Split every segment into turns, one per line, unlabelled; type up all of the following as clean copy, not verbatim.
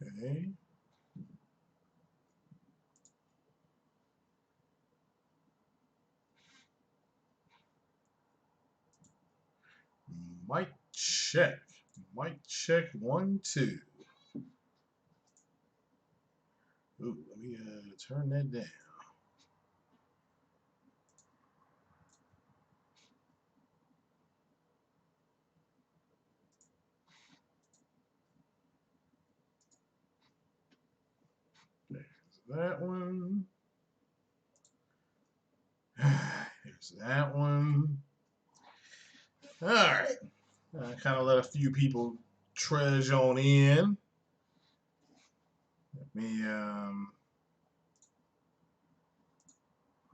Okay. Mic check. Mic check 1, 2. Ooh, let me turn that down. There's that one. There's that one. All right. I kind of let a few people trudge on in. Let me, of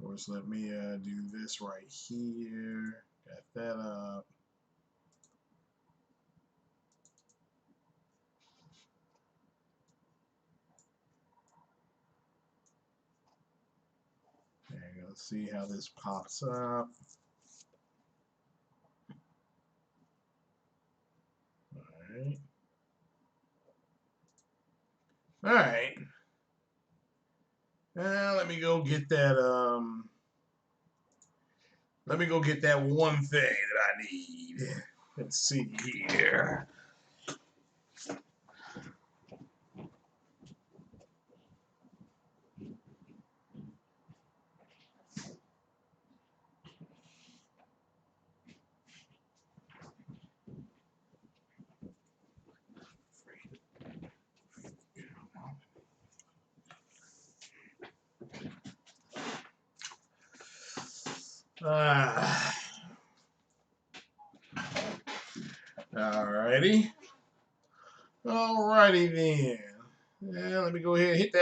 course, let me do this right here. Got that up. There you go. See how this pops up. All right. All right. Let me go get that. Let me go get that one thing that I need. Let's see here. Alrighty. Alrighty then. Yeah, let me go ahead and hit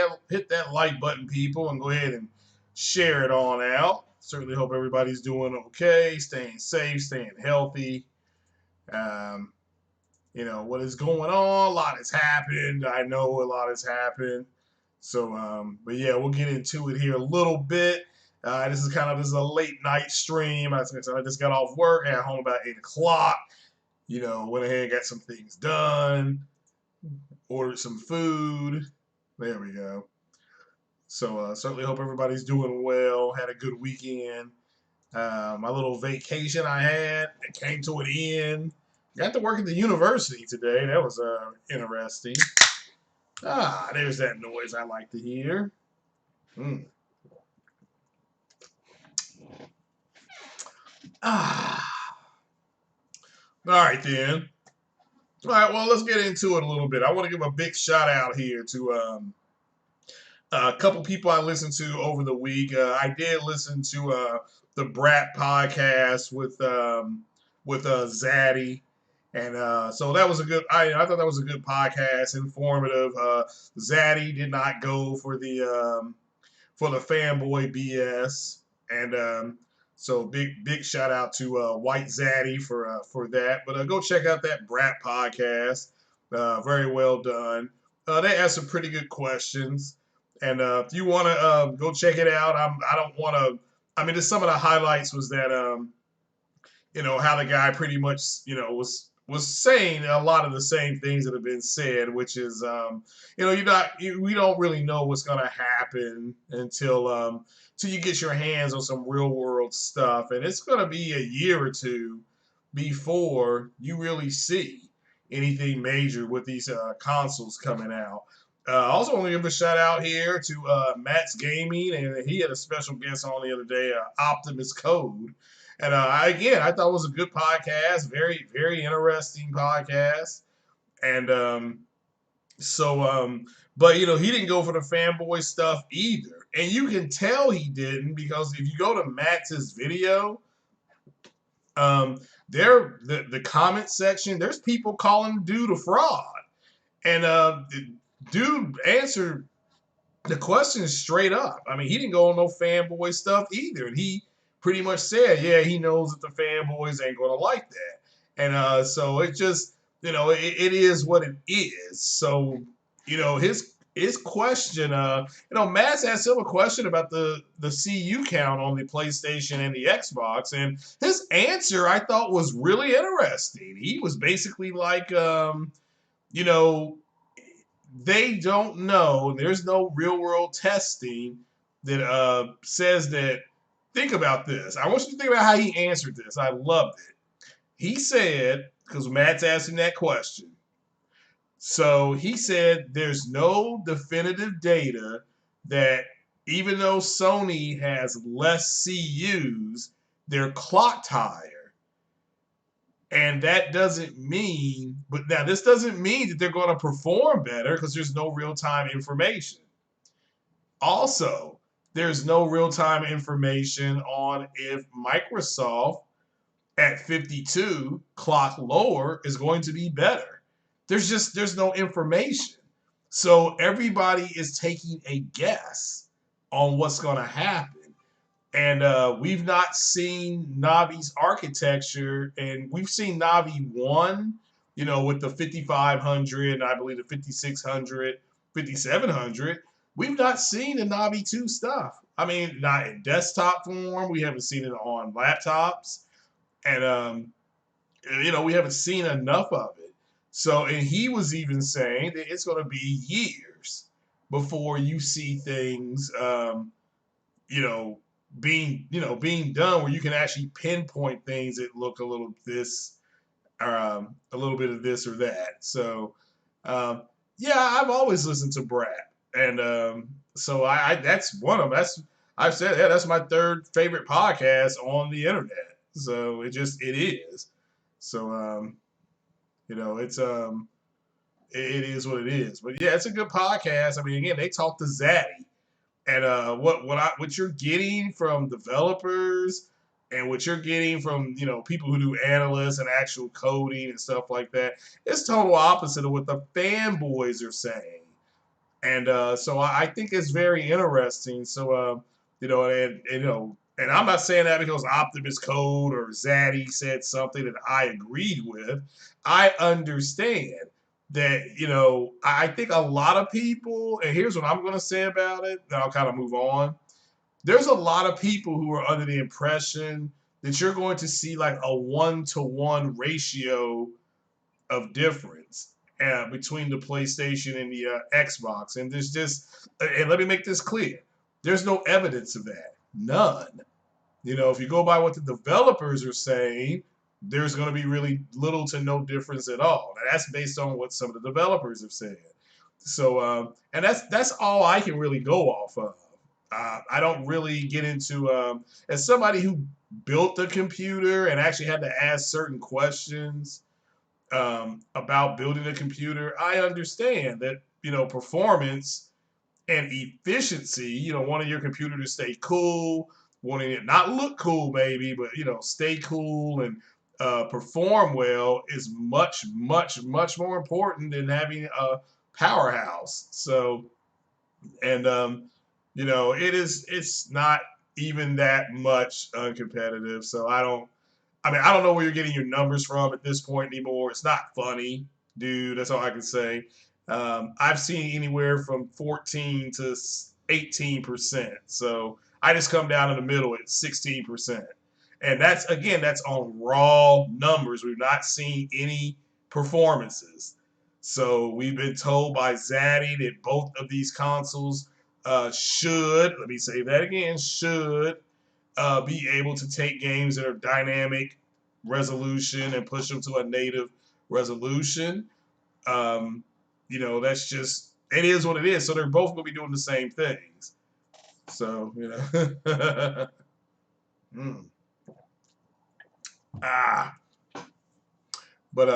that like button, people, and go ahead and share it on out. Certainly hope everybody's doing okay, staying safe, staying healthy. Um, what is going on? A lot has happened. I know a lot has happened. So, but yeah, we'll get into it here a little bit. This is a late night stream. I just got off work. I got home about 8 o'clock. Went ahead and got some things done. Ordered some food. There we go. So certainly hope everybody's doing well. Had a good weekend. My little vacation I had, it came to an end. Got to work at the university today. That was interesting. There's that noise I like to hear. Mm. All right, then. All right, well, let's get into it a little bit. I want to give a big shout out here to a couple people I listened to over the week. I did listen to the Brat podcast with Zaddy, and so that was a good. I thought that was a good podcast, informative. Zaddy did not go for the fanboy BS, and so big shout out to White Zaddy for that. But go check out that Brat podcast. Very well done. They asked some pretty good questions. And if you want to go check it out, I don't want to. I mean, just some of the highlights was that how the guy pretty much was saying a lot of the same things that have been said, which is we don't really know what's gonna happen until you get your hands on some real world stuff, and it's gonna be a year or two before you really see anything major with these consoles coming out. I also want to give a shout out here to Matt's Gaming, and he had a special guest on the other day, Optimus Code. And I thought it was a good podcast, very, very interesting podcast. And but he didn't go for the fanboy stuff either. And you can tell he didn't because if you go to Max's video, the comment section, there's people calling dude a fraud. And the dude answered the question straight up. I mean, he didn't go on no fanboy stuff either. And he pretty much said, yeah, he knows that the fanboys ain't going to like that. And so it just, it is what it is. So, his question, Matt's asked him a question about the CU count on the PlayStation and the Xbox. And his answer I thought was really interesting. He was basically like, you know, they don't know. There's no real world testing that says that. Think about this. I want you to think about how he answered this. I loved it. He said, because Matt's asking that question. So he said there's no definitive data that even though Sony has less CUs, they're clocked higher. And that doesn't mean, but now this doesn't mean that they're going to perform better because there's no real time information. Also, there's no real time information on if Microsoft at 52 clock lower is going to be better. There's no information. So everybody is taking a guess on what's going to happen. And we've not seen Navi's architecture, and we've seen Navi 1, with the 5500, and I believe the 5600, 5700. We've not seen the Navi 2 stuff. I mean, not in desktop form. We haven't seen it on laptops. And, we haven't seen enough of it. So, and he was even saying that it's going to be years before you see things, you know, being done where you can actually pinpoint things that look a little a little bit of this or that. So, yeah, I've always listened to Brad, and so I that's one of them. I've said, yeah, that's my third favorite podcast on the internet. So it is. So it's it is what it is. But yeah, it's a good podcast. I mean, again, they talk to Zaddy. And what you're getting from developers and what you're getting from people who do analysts and actual coding and stuff like that, it's total opposite of what the fanboys are saying. And so I think it's very interesting. So and I'm not saying that because Optimus Code or Zaddy said something that I agreed with. I understand that, I think a lot of people, and here's what I'm going to say about it, then I'll kind of move on. There's a lot of people who are under the impression that you're going to see like a 1-to-1 ratio of difference between the PlayStation and the Xbox. And and let me make this clear, there's no evidence of that. None. If you go by what the developers are saying, there's going to be really little to no difference at all. Now, that's based on what some of the developers have said. So, and that's all I can really go off of. I don't really get into, as somebody who built the computer and actually had to ask certain questions about building a computer, I understand that, performance and efficiency, wanting your computer to stay cool, wanting it not look cool maybe, but stay cool and perform well is much, much, much more important than having a powerhouse. So, and it's not even that much uncompetitive. So I don't know where you're getting your numbers from at this point anymore. It's not funny, dude. That's all I can say. I've seen anywhere from 14 to 18%. So I just come down in the middle at 16%. And that's on raw numbers. We've not seen any performances. So we've been told by Zaddy that both of these consoles let me say that again, should be able to take games that are dynamic resolution and push them to a native resolution. Um, that's just, it is what it is. So they're both going to be doing the same things. So, mm. ah, but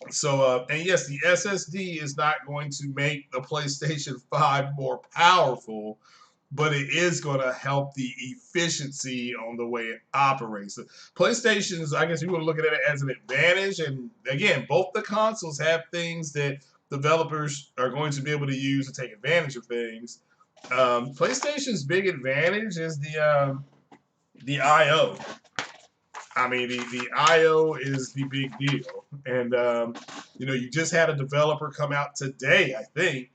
and yes, the SSD is not going to make the PlayStation 5 more powerful, but it is going to help the efficiency on the way it operates. The PlayStation's, I guess you want to look at it as an advantage. And again, both the consoles have things that developers are going to be able to use to take advantage of things. PlayStation's big advantage is the I/O. I mean, the I/O is the big deal. And, you just had a developer come out today, I think,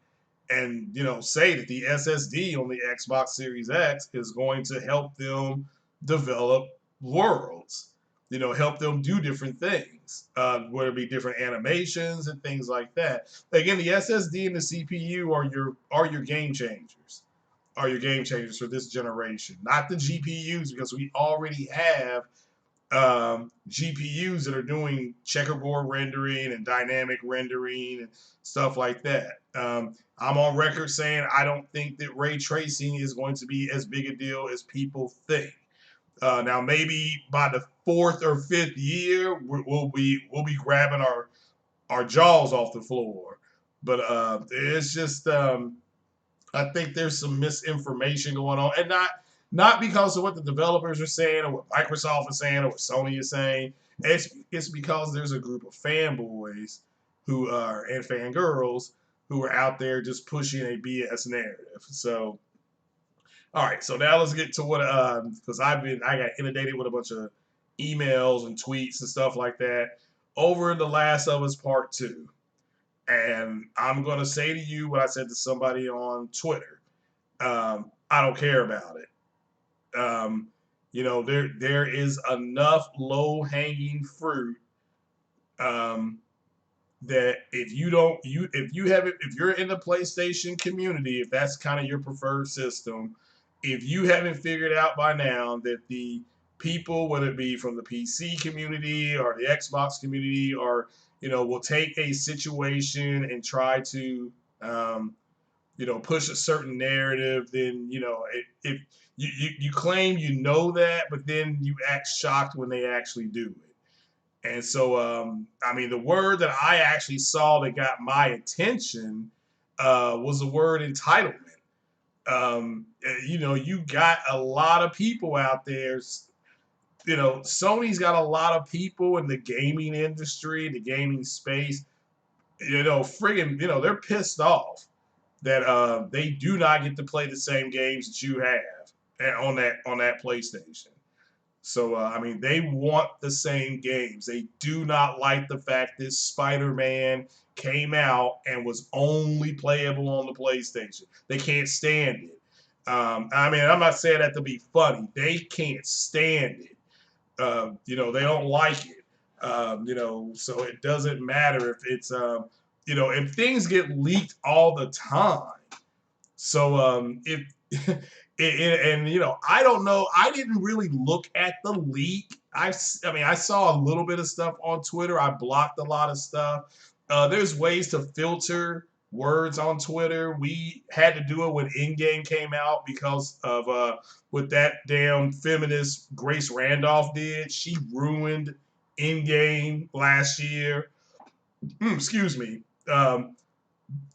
and, say that the SSD on the Xbox Series X is going to help them develop worlds. help them do different things, whether it be different animations and things like that. Again, the SSD and the CPU are your game changers, are your game changers for this generation, not the GPUs, because we already have GPUs that are doing checkerboard rendering and dynamic rendering and stuff like that. I'm on record saying I don't think that ray tracing is going to be as big a deal as people think. Now, maybe by the fourth or fifth year, we'll be grabbing our jaws off the floor. But it's just I think there's some misinformation going on, and not because of what the developers are saying or what Microsoft is saying or what Sony is saying. It's because there's a group of fanboys who are and fangirls who are out there just pushing a BS narrative. So, all right, so now let's get to what because I got inundated with a bunch of emails and tweets and stuff like that over The Last of Us Part 2. And I'm gonna say to you what I said to somebody on Twitter. I don't care about it. There is enough low hanging fruit um, that if you're in the PlayStation community, if that's kind of your preferred system, if you haven't figured out by now that the people, whether it be from the PC community or the Xbox community, or will take a situation and try to push a certain narrative, then if you claim that, but then you act shocked when they actually do it. And so, the word that I actually saw that got my attention was the word entitlement. You got a lot of people out there. Sony's got a lot of people in the gaming industry, the gaming space. They're pissed off that they do not get to play the same games that you have on that PlayStation. So, they want the same games. They do not like the fact that Spider-Man came out and was only playable on the PlayStation. They can't stand it. I'm not saying that to be funny. They can't stand it. They don't like it. So it doesn't matter if it's, if things get leaked all the time. So if I don't know. I didn't really look at the leak. I saw a little bit of stuff on Twitter. I blocked a lot of stuff. There's ways to filter words on Twitter. We had to do it when In-Game came out because of what that damn feminist Grace Randolph did. She ruined In-Game last year. Excuse me.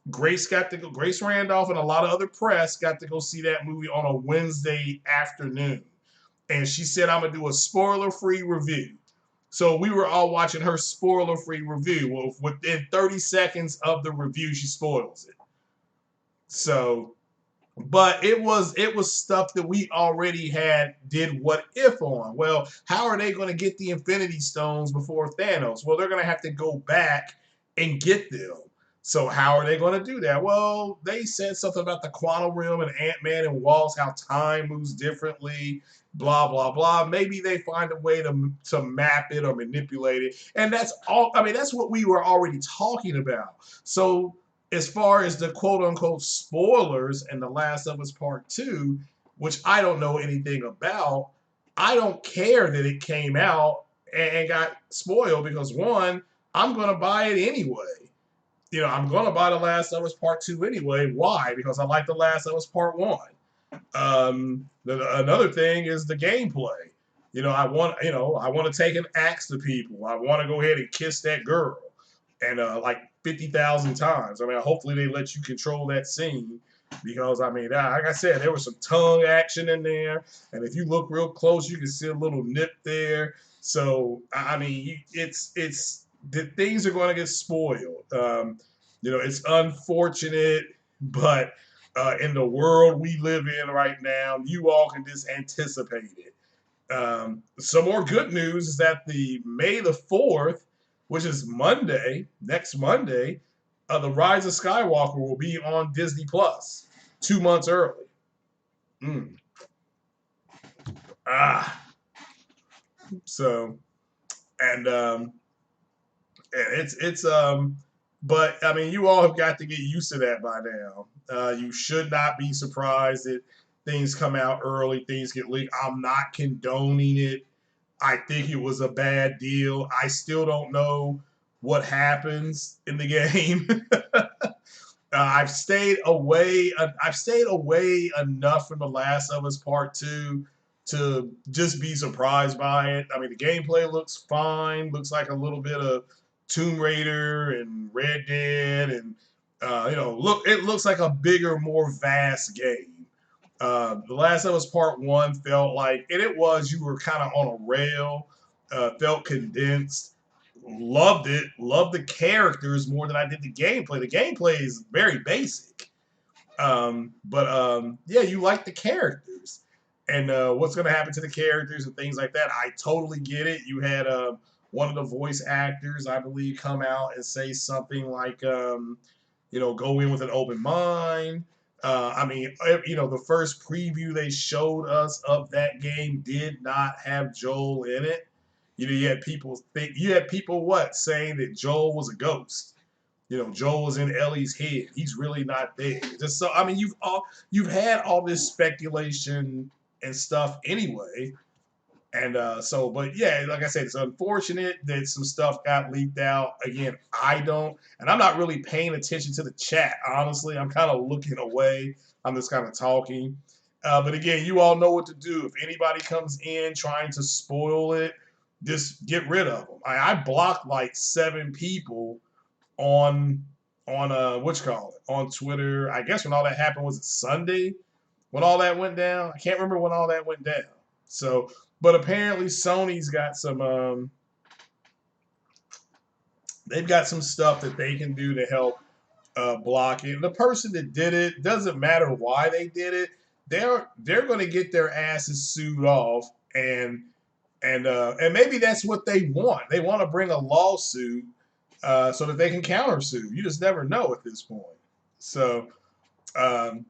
Grace Randolph and a lot of other press got to go see that movie on a Wednesday afternoon. And she said, I'm going to do a spoiler-free review. So we were all watching her spoiler-free review. Well, within 30 seconds of the review, she spoils it. So, but it was stuff that we already did what if on. Well, how are they going to get the Infinity Stones before Thanos? Well, they're going to have to go back and get them. So how are they going to do that? Well, they said something about the quantum realm and Ant-Man and Walls, how time moves differently, blah, blah, blah. Maybe they find a way to map it or manipulate it. And that's all. That's what we were already talking about. So as far as the quote-unquote spoilers and The Last of Us Part 2, which I don't know anything about, I don't care that it came out and got spoiled because, one, I'm going to buy it anyway. I'm going to buy The Last of Us Part 2 anyway. Why? Because I like The Last of Us Part 1. Another thing is the gameplay. I want to take an axe to people. I want to go ahead and kiss that girl. And like 50,000 times. Hopefully they let you control that scene because, like I said, there was some tongue action in there. And if you look real close, you can see a little nip there. So, it's the things are going to get spoiled. It's unfortunate, but in the world we live in right now, you all can just anticipate it. Some more good news is that the May the 4th, which is next Monday, The Rise of Skywalker will be on Disney Plus 2 months early. So and but I mean, you all have got to get used to that by now. You should not be surprised that things come out early, things get leaked. I'm not condoning it. I think it was a bad deal. I still don't know what happens in the game. I've stayed away. I've stayed away enough from The Last of Us Part Two to just be surprised by it. I mean, the gameplay looks fine. Looks like a little bit of Tomb Raider and Red Dead, and look, it looks like a bigger, more vast game. The Last of Us Part One felt like, and it was, you were kind of on a rail. Felt condensed. Loved it. Loved the characters more than I did the gameplay. The gameplay is very basic. But yeah, you like the characters and what's going to happen to the characters and things like that. I totally get it. You had one of the voice actors, I believe, come out and say something like, go in with an open mind. I mean, the first preview they showed us of that game did not have Joel in it. You had people what saying that Joel was a ghost. Joel was in Ellie's head. He's really not there. Just so I mean, you've had all this speculation and stuff anyway. And but yeah, like I said, it's unfortunate that some stuff got leaked out. Again, and I'm not really paying attention to the chat, honestly. I'm kind of looking away. I'm just kind of talking. But again, you all know what to do. If anybody comes in trying to spoil it, just get rid of them. I blocked like 7 people on what you call it, on Twitter. I guess when all that happened, was it Sunday when all that went down? I can't remember when all that went down. So, but apparently Sony's got some they've got some stuff that they can do to help block it. The person that did it, doesn't matter why they did it, they're going to get their asses sued off, and maybe that's what they want. They want to bring a lawsuit so that they can countersue. You just never know at this point. So, um,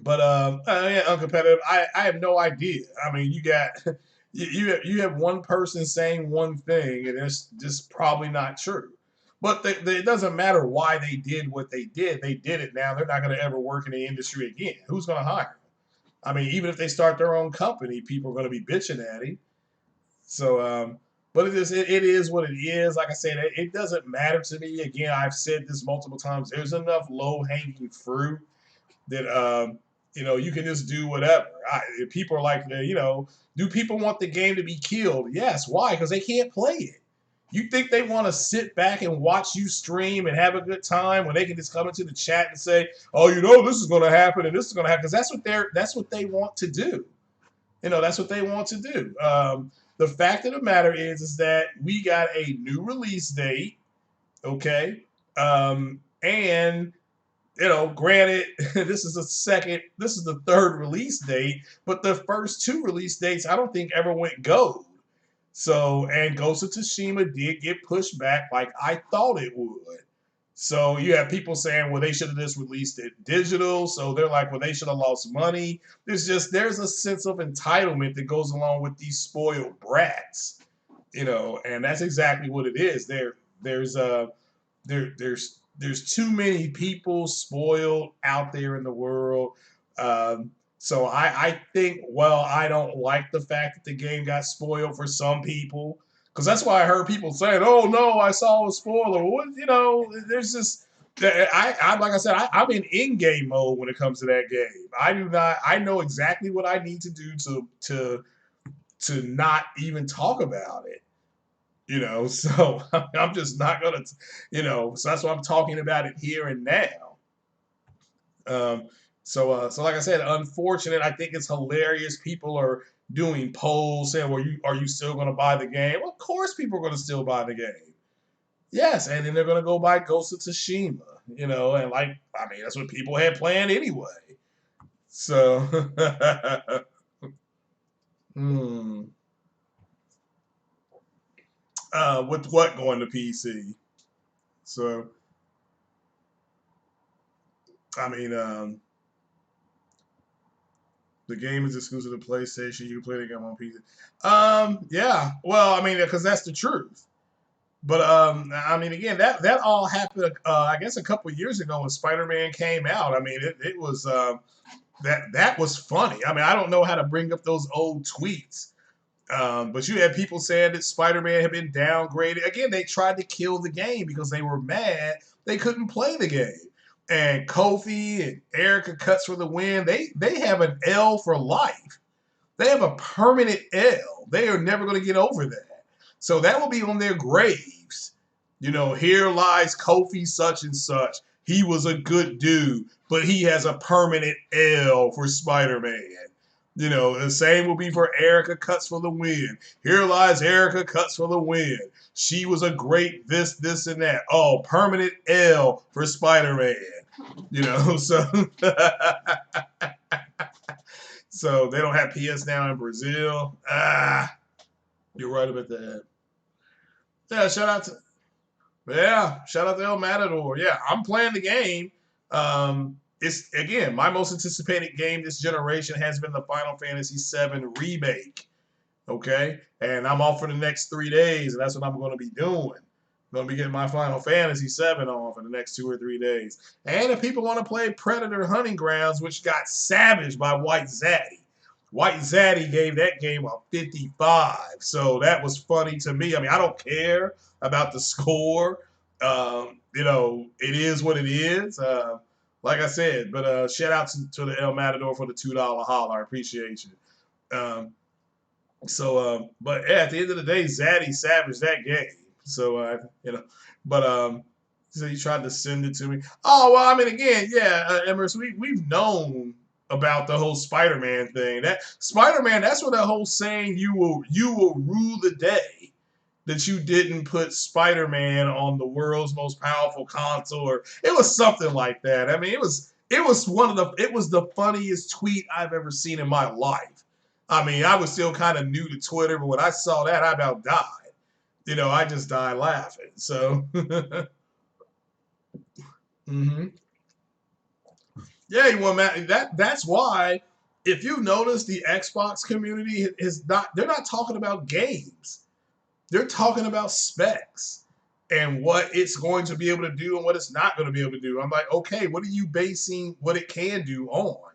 yeah, uncompetitive. I have no idea. I mean, you got you have one person saying one thing, and it's just probably not true. But it doesn't matter why they did what they did. They did it now. They're not going to ever work in the industry again. Who's going to hire them? I mean, even if they start their own company, people are going to be bitching at him. So, but it is what it is. Like I said, it doesn't matter to me. Again, I've said this multiple times. There's enough low hanging fruit that you can just do whatever. People are like, do people want the game to be killed? Yes. Why? Because they can't play it. You think they want to sit back and watch you stream and have a good time when they can just come into the chat and say, "Oh, this is going to happen and this is going to happen," because that's what they want to do. That's what they want to do. The fact of the matter is that we got a new release date, okay, and granted, this is the third release date, but the first 2 release dates I don't think ever went gold. So, and Ghost of Tsushima did get pushed back like I thought it would. So you have people saying, well, they should have just released it digital. So they're like, well, they should have lost money. There's a sense of entitlement that goes along with these spoiled brats, and that's exactly what it is. There's too many people spoiled out there in the world. So I think, well, I don't like the fact that the game got spoiled for some people, because that's why I heard people saying, "Oh no, I saw a spoiler." Well, there's just I like I said, I'm in game mode when it comes to that game. I do not. I know exactly what I need to do to not even talk about it. So I'm just not gonna, so that's why I'm talking about it here and now. So like I said, unfortunate. I think it's hilarious. People are doing polls saying, "Well, are you still going to buy the game?" Well, of course, people are going to still buy the game. Yes, and then they're going to go buy Ghost of Tsushima. And that's what people had planned anyway. So, hmm. With what going to PC? So, I mean, The game is exclusive to PlayStation. You can play the game on PC. Yeah. Well, I mean, because that's the truth. But I mean, again, that all happened. I guess a couple of years ago when Spider-Man came out. I mean, it was that was funny. I mean, I don't know how to bring up those old tweets. But you had people saying that Spider-Man had been downgraded. Again, they tried to kill the game because they were mad they couldn't play the game. And Kofi and Erica Cuts for the win. They have an L for life. They have a permanent L. They are never going to get over that. So that will be on their graves. You know, here lies Kofi such and such. He was a good dude, but he has a permanent L for Spider-Man. You know, the same will be for Erica Cuts for the win. Here lies Erica Cuts for the win. She was a great this, and that. Oh, permanent L for Spider-Man. You know, so so they don't have PS now in Brazil. You're right about that. Yeah, shout out to El Matador. Yeah, I'm playing the game. It's again my most anticipated game this generation has been the Final Fantasy VII remake. Okay, and I'm off for the next 3 days, and that's what I'm going to be doing. I'm going to be getting my Final Fantasy VII on for the next 2 or 3 days. And if people want to play Predator Hunting Grounds, which got savaged by White Zaddy, White Zaddy gave that game a 55. So that was funny to me. I mean, I don't care about the score. You know, it is what it is. Like I said, but shout out to the El Matador for the $2 holler. I appreciate you. But yeah, at the end of the day, Zaddy savaged that game. So, you know, but so he tried to send it to me. Oh well, I mean, again, yeah, Emerson, we've known about the whole Spider-Man thing. That Spider-Man, that's where that whole saying you will rule the day that you didn't put Spider-Man on the world's most powerful console, or it was something like that. I mean, it was the funniest tweet I've ever seen in my life. I mean, I was still kind of new to Twitter, but when I saw that, I about died. You know, I just died laughing. So, hmm yeah, you want that's why if you notice the Xbox community is not they're not talking about games. They're talking about specs and what it's going to be able to do and what it's not going to be able to do. I'm like, okay, what are you basing what it can do on?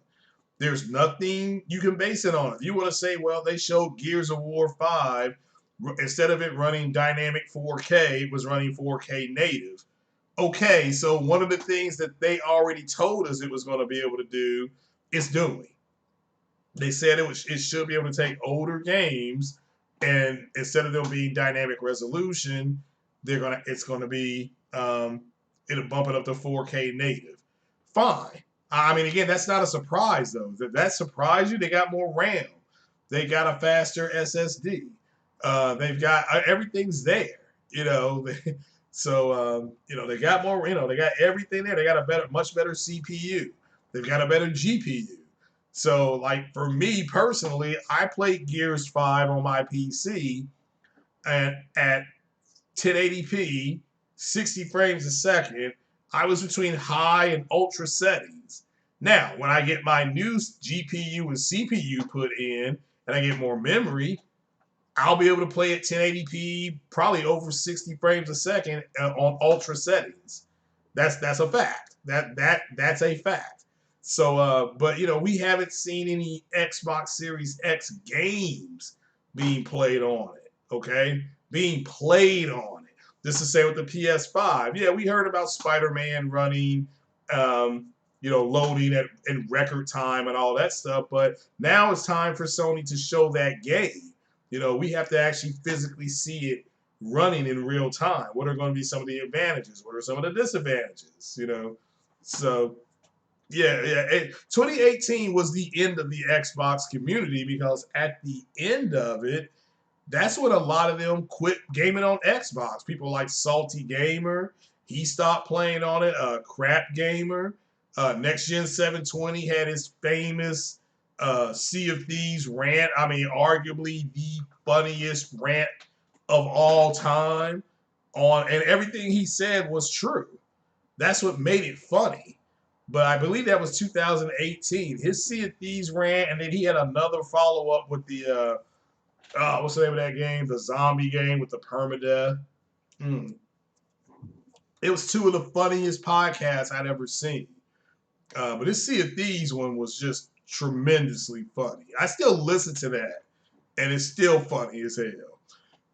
There's nothing you can base it on. If you want to say, well, they showed Gears of War 5, instead of it running dynamic 4K, it was running 4K native. Okay, so one of the things that they already told us it was going to be able to do is doing. They said it should be able to take older games, and instead of them being dynamic resolution, it's gonna be it'll bump it up to 4K native. Fine. I mean, again, that's not a surprise though. That surprised you? They got more RAM. They got a faster SSD. They've got everything's there. You know, so you know they got more. You know, they got everything there. They got much better CPU. They've got a better GPU. So, like for me personally, I played Gears 5 on my PC and at 1080p, 60 frames a second. I was between high and ultra settings. Now, when I get my new GPU and CPU put in and I get more memory, I'll be able to play at 1080p, probably over 60 frames a second on ultra settings. That's a fact. That's a fact. So, but you know, we haven't seen any Xbox Series X games being played on it. Okay, being played on it. This is say with the PS5. Yeah, we heard about Spider-Man running, um, you know, loading in record time and all that stuff. But now it's time for Sony to show that game. You know, we have to actually physically see it running in real time. What are going to be some of the advantages? What are some of the disadvantages? You know, so yeah. 2018 was the end of the Xbox community because at the end of it, that's when a lot of them quit gaming on Xbox. People like Salty Gamer, he stopped playing on it. Crap Gamer, Next Gen 720 had his famous Sea of Thieves rant. I mean, arguably the funniest rant of all time. And everything he said was true. That's what made it funny. but I believe that was 2018. His Sea of Thieves ran, and then he had another follow up with the what's the name of that game? The zombie game with the permadeath. Mm. It was two of the funniest podcasts I'd ever seen. But this Sea of Thieves one was just tremendously funny. I still listen to that, and it's still funny as hell.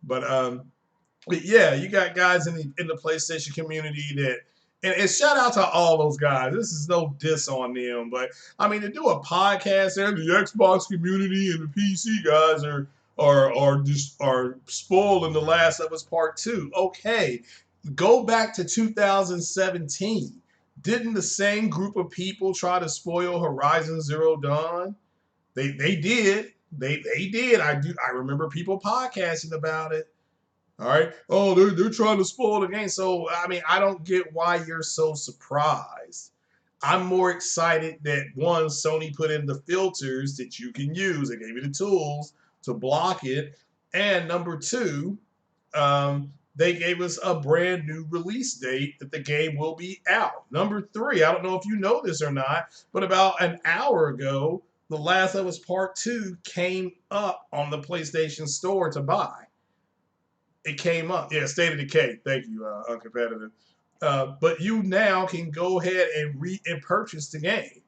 But yeah, you got guys in the PlayStation community that, and shout out to all those guys. This is no diss on them, but I mean to do a podcast there, the Xbox community and the PC guys are spoiling The Last of Us Part Two. Okay, go back to 2017. Didn't the same group of people try to spoil Horizon Zero Dawn? They did. They did. I remember people podcasting about it. All right. Oh, they're trying to spoil the game. So I mean, I don't get why you're so surprised. I'm more excited that one, Sony put in the filters that you can use. They gave you the tools to block it. And number two, they gave us a brand new release date that the game will be out. Number three, I don't know if you know this or not, but about an hour ago, The Last of Us Part 2 came up on the PlayStation Store to buy. It came up. Yeah, State of Decay. Thank you, Uncompetitive. But you now can go ahead and purchase the game.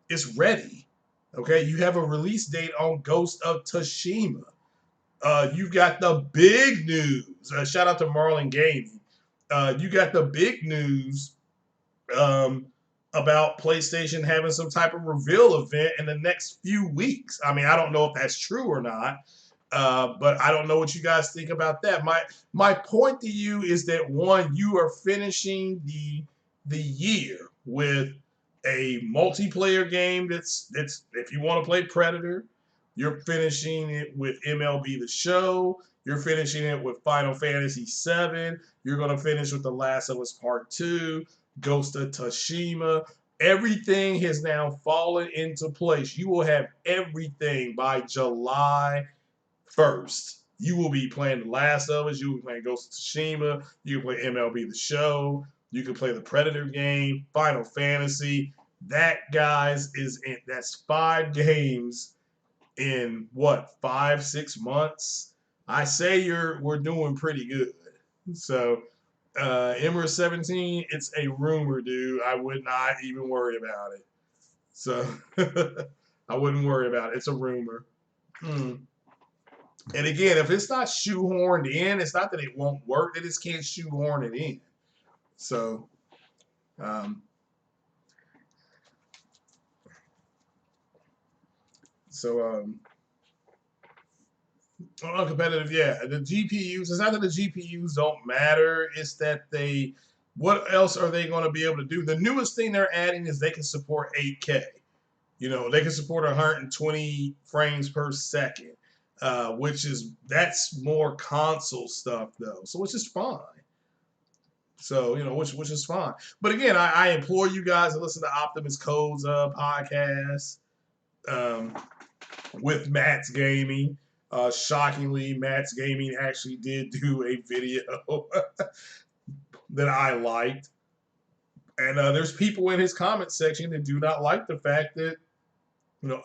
It's ready. Okay, you have a release date on Ghost of Tsushima. You've got the big news. Shout out to Marlon Gaming. You got the big news um, about PlayStation having some type of reveal event in the next few weeks. I mean, I don't know if that's true or not, but I don't know what you guys think about that. My point to you is that one, you are finishing the year with a multiplayer game that's if you want to play Predator, you're finishing it with MLB The Show. You're finishing it with Final Fantasy VII. You're going to finish with The Last of Us Part 2, Ghost of Tsushima. Everything has now fallen into place. You will have everything by July 1st. You will be playing The Last of Us. You will be playing Ghost of Tsushima. You can play MLB The Show. You can play the Predator game, Final Fantasy. That, guys, that's 5 games in what, 5-6 months? I say we're doing pretty good. So Emmer 17, it's a rumor, dude. I would not even worry about it. So I wouldn't worry about it. It's a rumor. Hmm. And again, if it's not shoehorned in, it's not that it won't work. They just can't shoehorn it in. So, um, so uncompetitive, yeah. The GPUs, it's not that the GPUs don't matter. It's that what else are they going to be able to do? The newest thing they're adding is they can support 8K. You know, they can support 120 frames per second, that's more console stuff though. So which is fine. So, which is fine. But again, I implore you guys to listen to Optimus Code's podcast um, with Matt's Gaming. Shockingly, Matt's Gaming actually did do a video that I liked. And there's people in his comment section that do not like the fact that,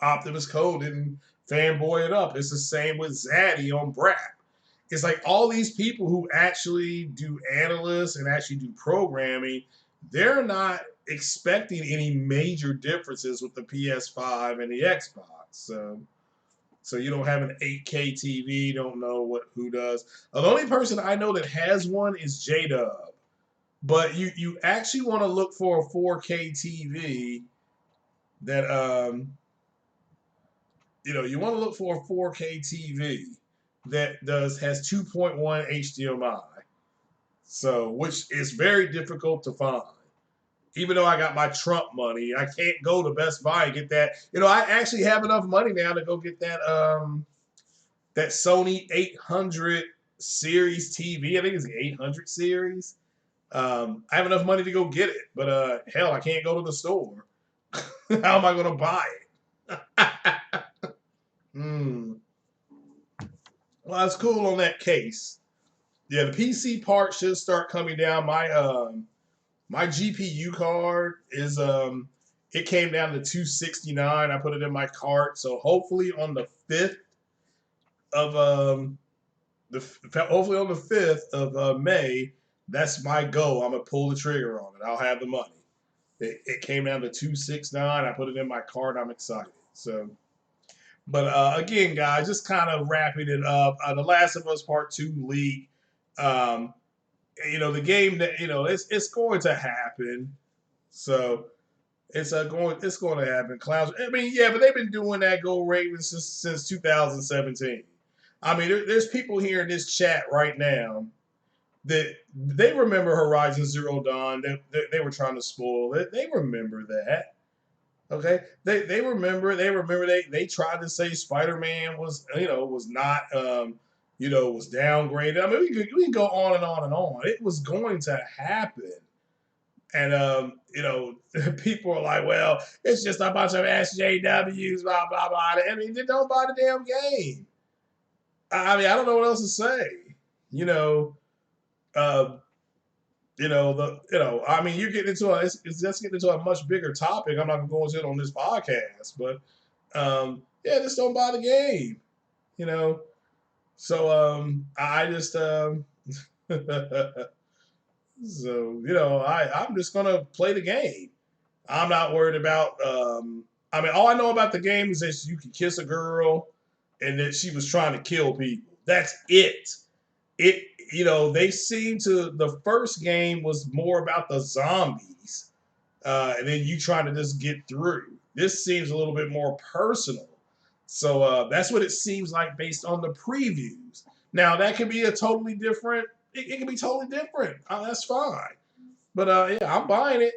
Optimus Code didn't fanboy it up. It's the same with Zaddy on Brap. It's like all these people who actually do analysts and actually do programming, they're not expecting any major differences with the PS5 and the Xbox. So you don't have an 8K TV, don't know who does. The only person I know that has one is J-Dub. But you actually want to look for a 4K TV that you want to look for a 4K TV that has 2.1 HDMI. So, which is very difficult to find. Even though I got my Trump money, I can't go to Best Buy and get that. I actually have enough money now to go get that Sony 800 series TV. I think it's the 800 series. I have enough money to go get it, but hell, I can't go to the store. How am I going to buy it? Well, that's cool on that case. Yeah, the PC part should start coming down. My GPU card It came down to 269. I put it in my cart. So hopefully on the 5th of hopefully on the 5th of May, that's my goal. I'm gonna pull the trigger on it. I'll have the money. It came down to 269. I put it in my cart. I'm excited. So, but again, guys, just kind of wrapping it up. The Last of Us Part Two leak. Um, the game that it's going to happen. So it's going to happen. Clowns. I mean, yeah, but they've been doing that Go Ravens since 2017. I mean, there's people here in this chat right now that they remember Horizon Zero Dawn. They were trying to spoil it. They remember that. Okay, they remember. They tried to say Spider Man was not was downgraded. I mean, we can go on and on and on. It was going to happen. And people are like, well, it's just a bunch of SJWs, blah blah blah. I mean, they don't buy the damn game. I mean, I don't know what else to say. You know, uh, I mean, you're getting into it's just getting into a much bigger topic. I'm not gonna go into it on this podcast, but yeah, just don't buy the game. You know, so I just so I'm just gonna play the game. I'm not worried about. I mean, all I know about the game is that you can kiss a girl, and that she was trying to kill people. That's it. They seem to. The first game was more about the zombies, and then you trying to just get through. This seems a little bit more personal. So that's what it seems like based on the previews. Now that could be a totally different. It can be totally different. That's fine. But yeah, I'm buying it.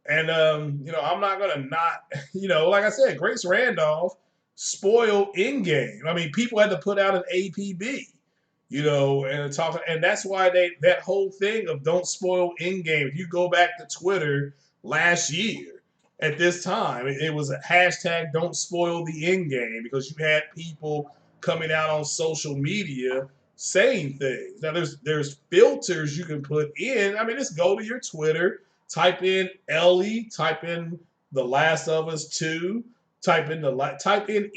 And I'm not gonna not, like I said, Grace Randolph spoiled in game. I mean, people had to put out an APB, and talk, and that's why that whole thing of don't spoil in game. If you go back to Twitter last year at this time, it was a hashtag don't spoil the in game because you had people coming out on social media saying things. Now there's filters you can put in. I mean, just go to your Twitter, type in Ellie, type in The Last of Us 2, type in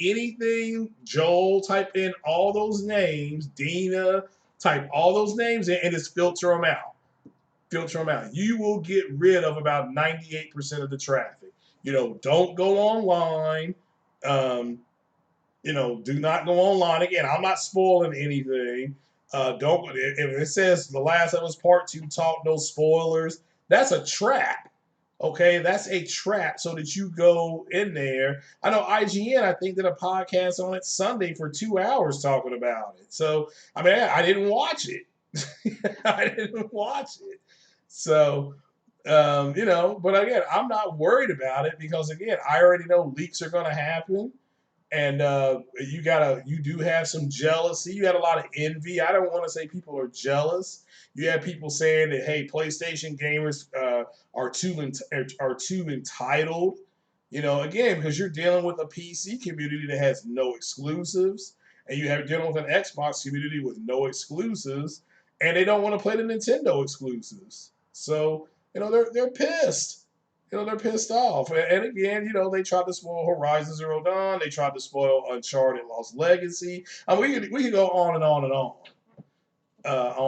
anything, Joel, type in all those names, Dina, type all those names in and just filter them out. Filter them out. You will get rid of about 98% of the traffic. Don't go online. Um, do not go online. Again, I'm not spoiling anything. Don't if it says The Last of Us Part 2 talk, no spoilers. That's a trap. Okay, that's a trap so that you go in there. I know IGN, I think, did a podcast on it Sunday for 2 hours talking about it. So, I mean, I didn't watch it. I didn't watch it. So, but again, I'm not worried about it because, again, I already know leaks are going to happen. And you do have some jealousy. You had a lot of envy. I don't want to say people are jealous. You have people saying that, hey, PlayStation gamers are too entitled. Again, because you're dealing with a PC community that has no exclusives, and you have dealing with an Xbox community with no exclusives, and they don't want to play the Nintendo exclusives. So they're pissed. They're pissed off. And again, they tried to spoil Horizon Zero Dawn. They tried to spoil Uncharted Lost Legacy. I mean, we could go on and on and on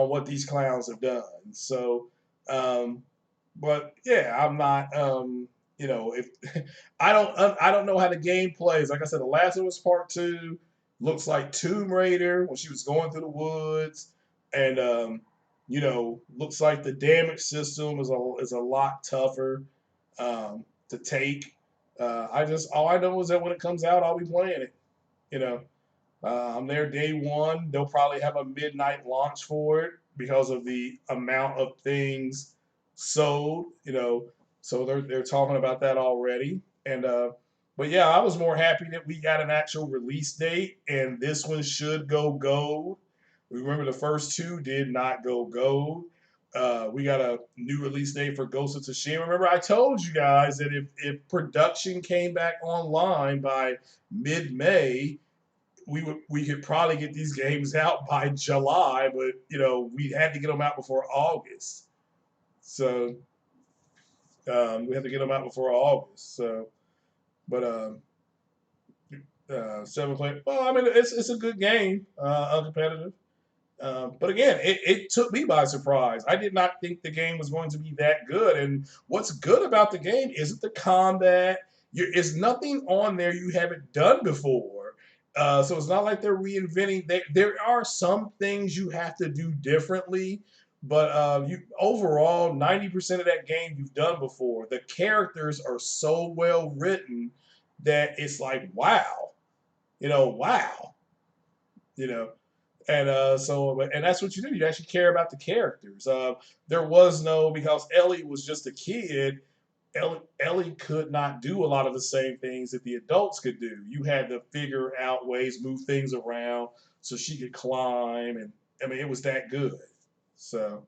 what these clowns have done. So, but yeah, I'm not. If I don't know how the game plays. Like I said, The Last of Us Part Two looks like Tomb Raider when she was going through the woods, and looks like the damage system is a lot tougher to take. All I know is that when it comes out, I'll be playing it. You know, I'm there day one. They'll probably have a midnight launch for it because of the amount of things sold. So they're talking about that already. And but yeah, I was more happy that we got an actual release date, and this one should go gold. Remember, the first two did not go gold. We got a new release date for Ghost of Tsushima. Remember, I told you guys that if production came back online by mid-May, we could probably get these games out by July, but we had to get them out before August. So We have to get them out before August. So, but 7 player. Well, I mean, it's a good game, uncompetitive. But again, it took me by surprise. I did not think the game was going to be that good. And what's good about the game isn't the combat. It's nothing on there you haven't done before. So it's not like they're reinventing. There are some things you have to do differently, but you overall 90% of that game you've done before. The characters are so well written that it's like wow, wow, you know. And that's what you do. You actually care about the characters. There was no because Ellie was just a kid. Ellie could not do a lot of the same things that the adults could do. You had to figure out ways, move things around so she could climb, and I mean it was that good. So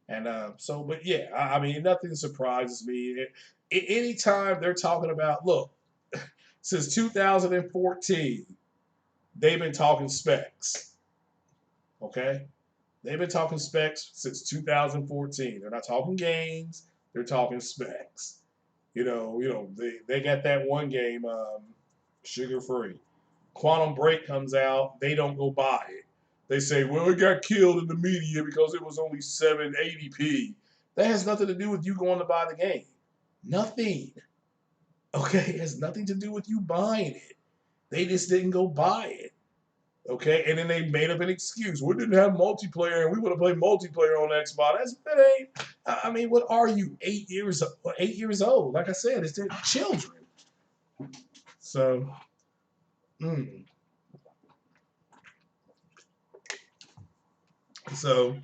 but yeah, I mean nothing surprises me. Anytime they're talking about look, since 2014, they've been talking specs. Okay, they've been talking specs since 2014. They're not talking games. They're talking specs. They got that one game, sugar free. Quantum Break comes out. They don't go buy it. They say, well, it got killed in the media because it was only 780p. That has nothing to do with you going to buy the game. Nothing. Okay, it has nothing to do with you buying it. They just didn't go buy it. Okay, and then they made up an excuse. We didn't have multiplayer, and we would have played multiplayer on Xbox. That ain't. I mean, what are you? 8 years? 8 years old? Like I said, it's their children. So, mm. so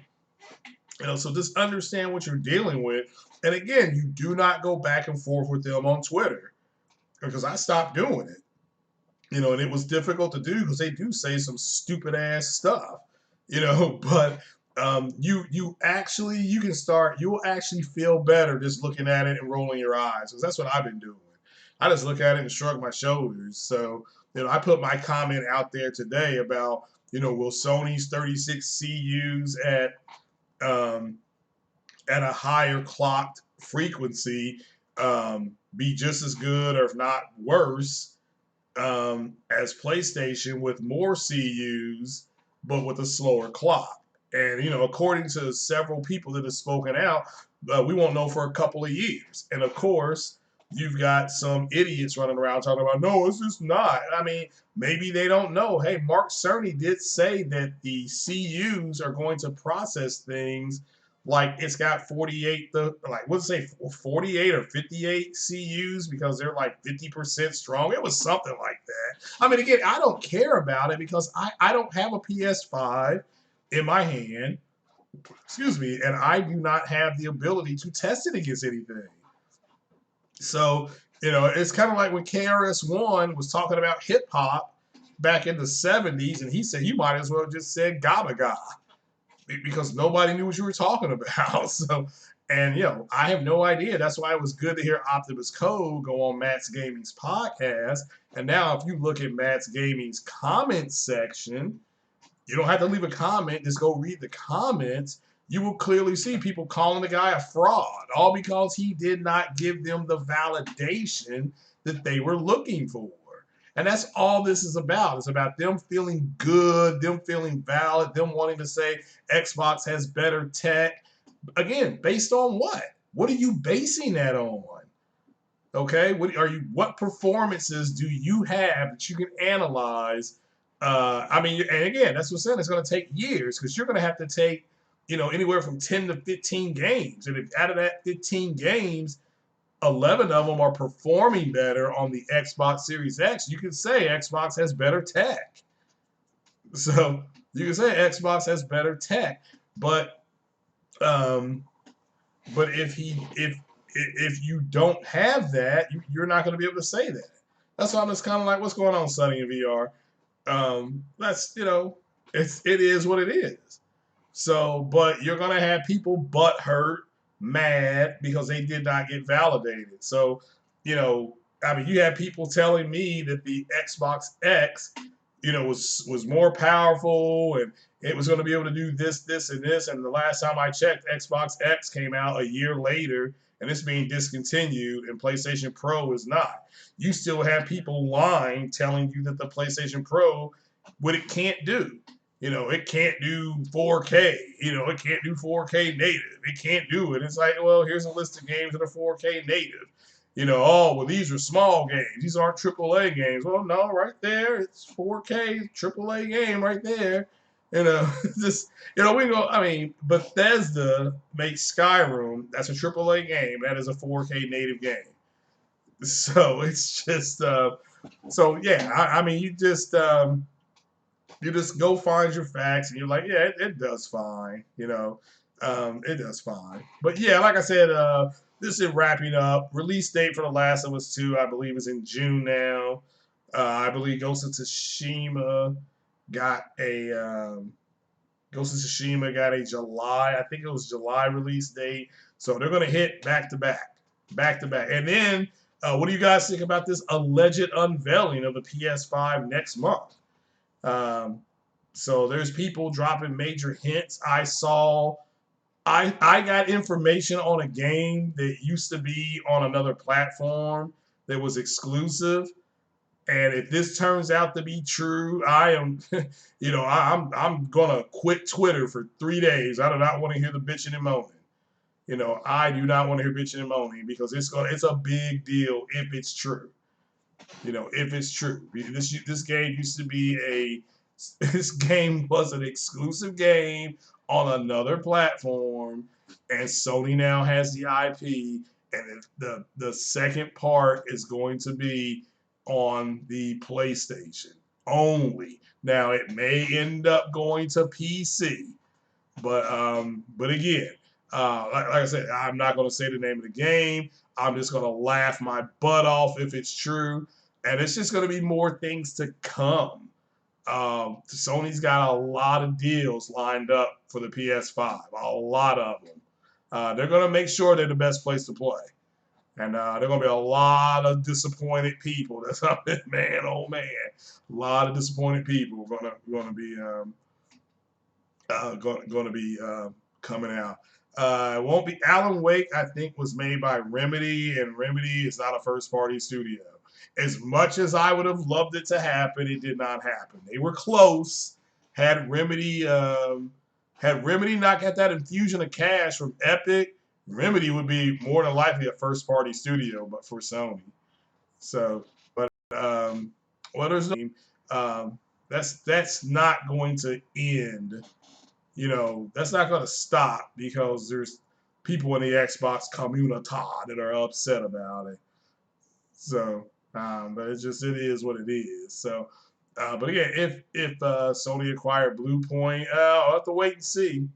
so just understand what you're dealing with. And again, you do not go back and forth with them on Twitter because I stopped doing it. And it was difficult to do because they do say some stupid ass stuff, but you can start, you will actually feel better just looking at it and rolling your eyes because that's what I've been doing. I just look at it and shrug my shoulders. So, I put my comment out there today about, will Sony's 36 CUs um, at a higher clocked frequency be just as good or if not worse as PlayStation with more CUs, but with a slower clock. And according to several people that have spoken out, we won't know for a couple of years. And of course, you've got some idiots running around talking about, no, it's just not. I mean, maybe they don't know. Hey, Mark Cerny did say that the CUs are going to process things like it's got 48, what's it say, 48 or 58 CUs because they're like 50% strong. It was something like that. I mean, again, I don't care about it because I don't have a PS5 in my hand, excuse me, and I do not have the ability to test it against anything. So, it's kind of like when KRS-One was talking about hip hop back in the 70s, and he said, you might as well just said Gabba Ga because nobody knew what you were talking about. So, and I have no idea. That's why it was good to hear Optimus Code go on Matt's Gaming's podcast. And now, if you look at Matt's Gaming's comment section, you don't have to leave a comment. Just go read the comments. You will clearly see people calling the guy a fraud, all because he did not give them the validation that they were looking for. And that's all this is about. It's about them feeling good, them feeling valid, them wanting to say Xbox has better tech. Again, based on what? What are you basing that on? Okay, what performances do you have that you can analyze? I mean, and again, that's what I'm saying. It's going to take years because you're going to have to take, anywhere from 10 to 15 games. And if out of that 15 games, 11 of them are performing better on the Xbox Series X, you can say Xbox has better tech. So you can say Xbox has better tech, but um, if you don't have that, you're not going to be able to say that. That's why I'm just kind of like, what's going on, Sonny in VR? That's it is what it is. So, but you're gonna have people butt hurt, mad because they did not get validated. So, I mean, you have people telling me that the Xbox X, was more powerful and it was going to be able to do this, this, and this. And the last time I checked, Xbox X came out a year later and it's being discontinued, and PlayStation Pro is not. You still have people lying, telling you that the PlayStation Pro, what it can't do. It can't do 4K. It can't do 4K native. It can't do it. It's like, well, here's a list of games that are 4K native. Oh, well, these are small games. These aren't AAA games. Well, no, right there, it's 4K AAA game right there. Just we go. I mean, Bethesda makes Skyrim. That's a AAA game. That is a 4K native game. So it's just, so yeah. I mean, you just go find your facts, and you're like, yeah, it does fine. It does fine. But yeah, like I said, this is wrapping up. Release date for The Last of Us 2, I believe, is in June now. I believe got a Ghost of Tsushima got a July. I think it was July release date. So they're gonna hit back to back to back. And then, what do you guys think about this alleged unveiling of the PS5 next month? So there's people dropping major hints. I got information on a game that used to be on another platform that was exclusive. And if this turns out to be true, I am, I'm gonna quit Twitter for 3 days. I do not want to hear the bitching and moaning. I do not want to hear bitching and moaning because it's a big deal if it's true. If it's true. This game used to be this game was an exclusive game on another platform, and Sony now has the IP, and the second part is going to be on the PlayStation only. Now it may end up going to PC, but again, like I said, I'm not going to say the name of the game. I'm just going to laugh my butt off if it's true, and it's just going to be more things to come. Sony's got a lot of deals lined up for the PS5, a lot of them. They're going to make sure they're the best place to play. And there are going to be a lot of disappointed people. That's man, oh man, a lot of disappointed people going to be going to be coming out. It won't be Alan Wake. I think was made by Remedy, and Remedy is not a first party studio. As much as I would have loved it to happen, it did not happen. They were close. Had Remedy not got that infusion of cash from Epic, Remedy would be more than likely a first party studio, but for Sony. So, but well, there's no that's not going to end. That's not going to stop because there's people in the Xbox community that are upset about it. So, but it is what it is. So, but again, if Sony acquired Blue Point, I'll have to wait and see.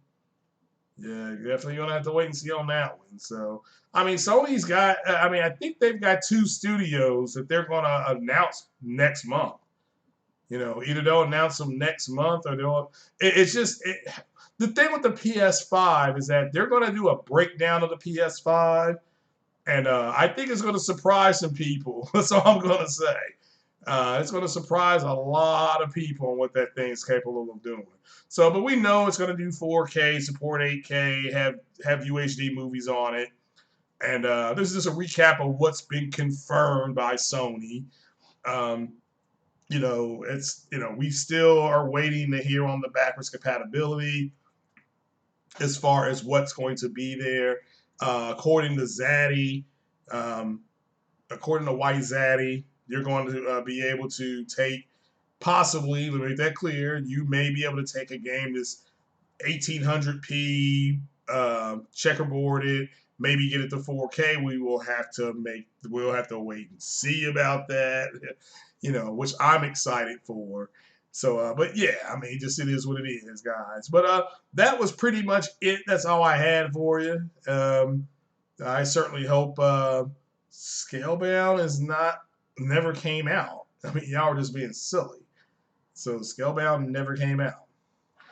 Yeah, definitely gonna have to wait and see on that one. So, I mean, Sony's got. I mean, I think they've got 2 studios that they're gonna announce next month. Either they'll announce them next month or it's just the thing with the PS5 is that they're gonna do a breakdown of the PS5, and I think it's gonna surprise some people. That's all I'm gonna say. It's going to surprise a lot of people on what that thing's capable of doing. So, but we know it's going to do 4K, support 8K, have UHD movies on it. And this is just a recap of what's been confirmed by Sony. We still are waiting to hear on the backwards compatibility as far as what's going to be there. According to Zaddy, according to White Zaddy, you're going to be able to take, possibly, let me make that clear, you may be able to take a game that's 1800p checkerboarded, maybe get it to 4K. We'll have to wait and see about that, which I'm excited for. So, but yeah, I mean, just it is what it is, guys. But that was pretty much it. That's all I had for you. I certainly hope Scalebound never came out. I mean, y'all were just being silly. So Scalebound never came out.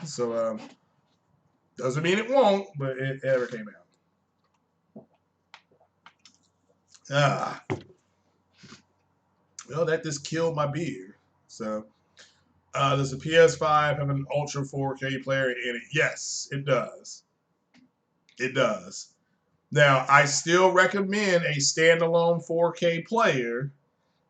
So doesn't mean it won't, but it never came out. Well, that just killed my beer. So does the PS5 have an Ultra 4K player in it? Yes, it does. It does. Now, I still recommend a standalone 4K player,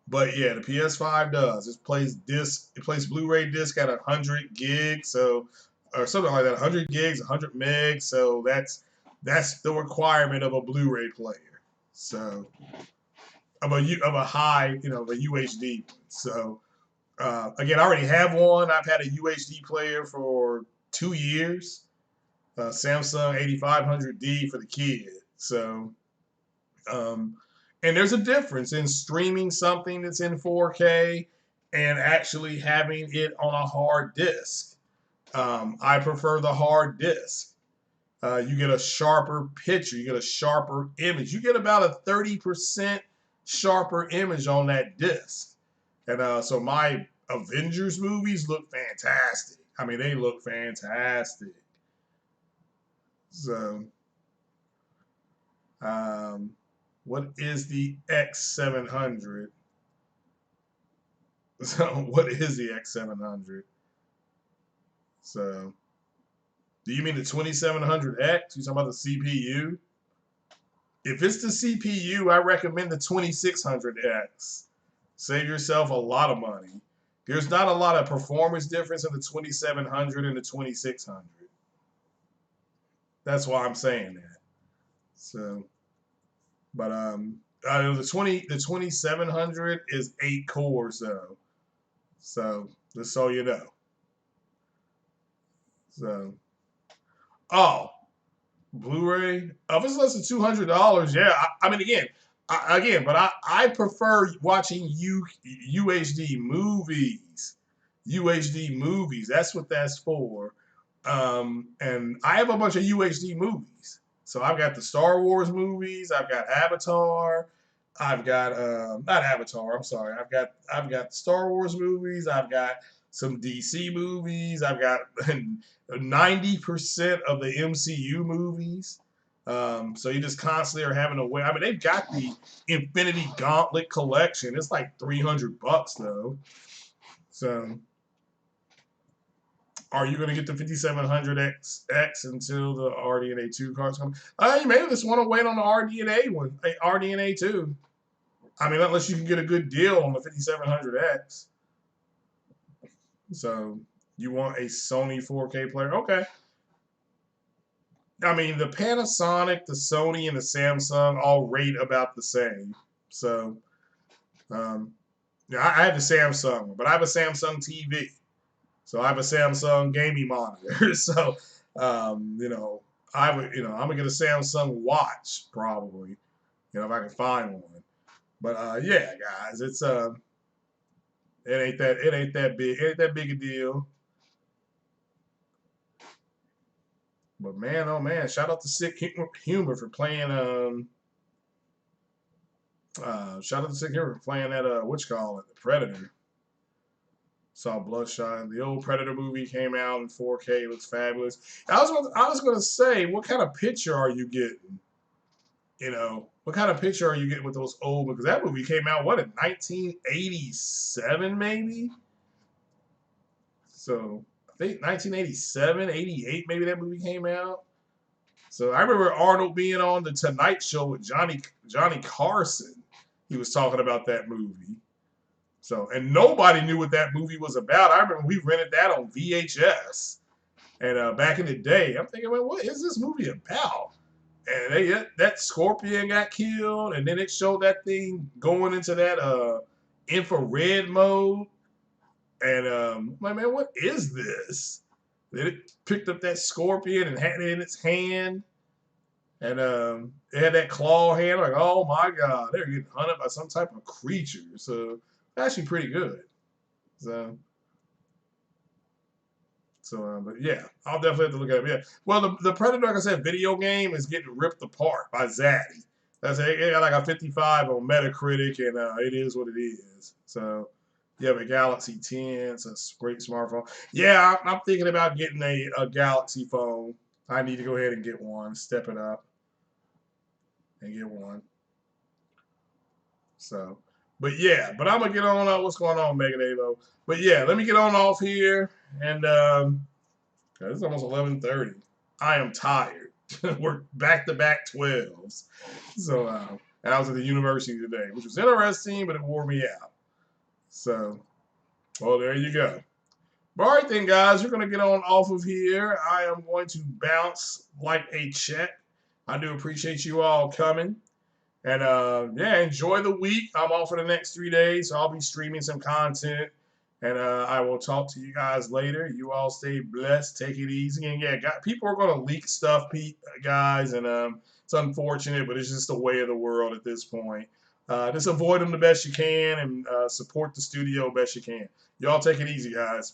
but yeah, the PS5 does. It plays disc. It plays Blu-ray disc at 100 gigs, so or something like that, 100 gigs, 100 megs. So that's the requirement of a Blu-ray player. So of a high, of a UHD. So again, I already have one. I've had a UHD player for 2 years. Samsung 8500D for the kid. So, um, and there's a difference in streaming something that's in 4K and actually having it on a hard disk. I prefer the hard disk. You get a sharper picture, you get a sharper image, you get about a 30% sharper image on that disc. And so my Avengers movies look fantastic. I mean, they look fantastic. So, um, what is the X700? So, what is the X700? So, do you mean the 2700X? You talking about the CPU? If it's the CPU, I recommend the 2600X. Save yourself a lot of money. There's not a lot of performance difference in the 2700 and the 2600. That's why I'm saying that. So, but the 2700 is 8 cores though. So just so you know. So oh, Blu-ray. If it's less than $200, yeah. I mean, but I prefer watching UHD movies. UHD movies. That's what that's for. And I have a bunch of UHD movies. So I've got the Star Wars movies. I've got Avatar. I've got not Avatar. I'm sorry. I've got Star Wars movies. I've got some DC movies. I've got 90% of the MCU movies. So you just constantly are having to wait. I mean, they've got the Infinity Gauntlet collection. It's like $300 though. So, are you going to get the 5700X until the RDNA 2 cards come? You may just want to wait on the RDNA one, RDNA 2. I mean, unless you can get a good deal on the 5700X. So, you want a Sony 4K player? Okay. I mean, the Panasonic, the Sony, and the Samsung all rate about the same. So, yeah, I have the Samsung, but I have a Samsung TV. So I have a Samsung gaming monitor. So, I would, I'm gonna get a Samsung watch probably, if I can find one. But yeah, guys, it ain't that big a deal. But man, oh man, shout out to Sick Humor for playing shout out to Sick Humor for playing that what you call it, the Predator. Saw Bloodshot. The old Predator movie came out in 4K. It looks fabulous. I was gonna say, what kind of picture are you getting? What kind of picture are you getting with those old? Because that movie came out what in 1987 maybe. So I think 1987, 88 maybe that movie came out. So I remember Arnold being on the Tonight Show with Johnny Carson. He was talking about that movie. So, and nobody knew what that movie was about. I remember we rented that on VHS. And back in the day, I'm thinking, well, what is this movie about? And that scorpion got killed, and then it showed that thing going into that infrared mode. And I'm like, man, what is this? Then it picked up that scorpion and had it in its hand. And it had that claw hand. Like, oh my God, they're getting hunted by some type of creature. So actually pretty good. So, but yeah, I'll definitely have to look at it. Yeah. Well, the Predator, like I said, video game is getting ripped apart by Zaddy. It got like a 55 on Metacritic, and it is what it is. So, you have a Galaxy 10. It's a great smartphone. Yeah, I'm thinking about getting a Galaxy phone. I need to go ahead and get one, step it up, and get one. So, but yeah, but I'm gonna get on what's going on, Mega Davo. But yeah, let me get on off here, and it's almost 11:30. I am tired. Worked back-to-back 12s. So, and I was at the university today, which was interesting, but it wore me out. So, well, there you go. All right, then, guys, we're going to get on off of here. I am going to bounce like a check. I do appreciate you all coming. And yeah, enjoy the week. I'm off for the next 3 days, so I'll be streaming some content. And I will talk to you guys later. You all stay blessed. Take it easy. And yeah, people are going to leak stuff, guys. And it's unfortunate, but it's just the way of the world at this point. Just avoid them the best you can and support the studio best you can. Y'all take it easy, guys.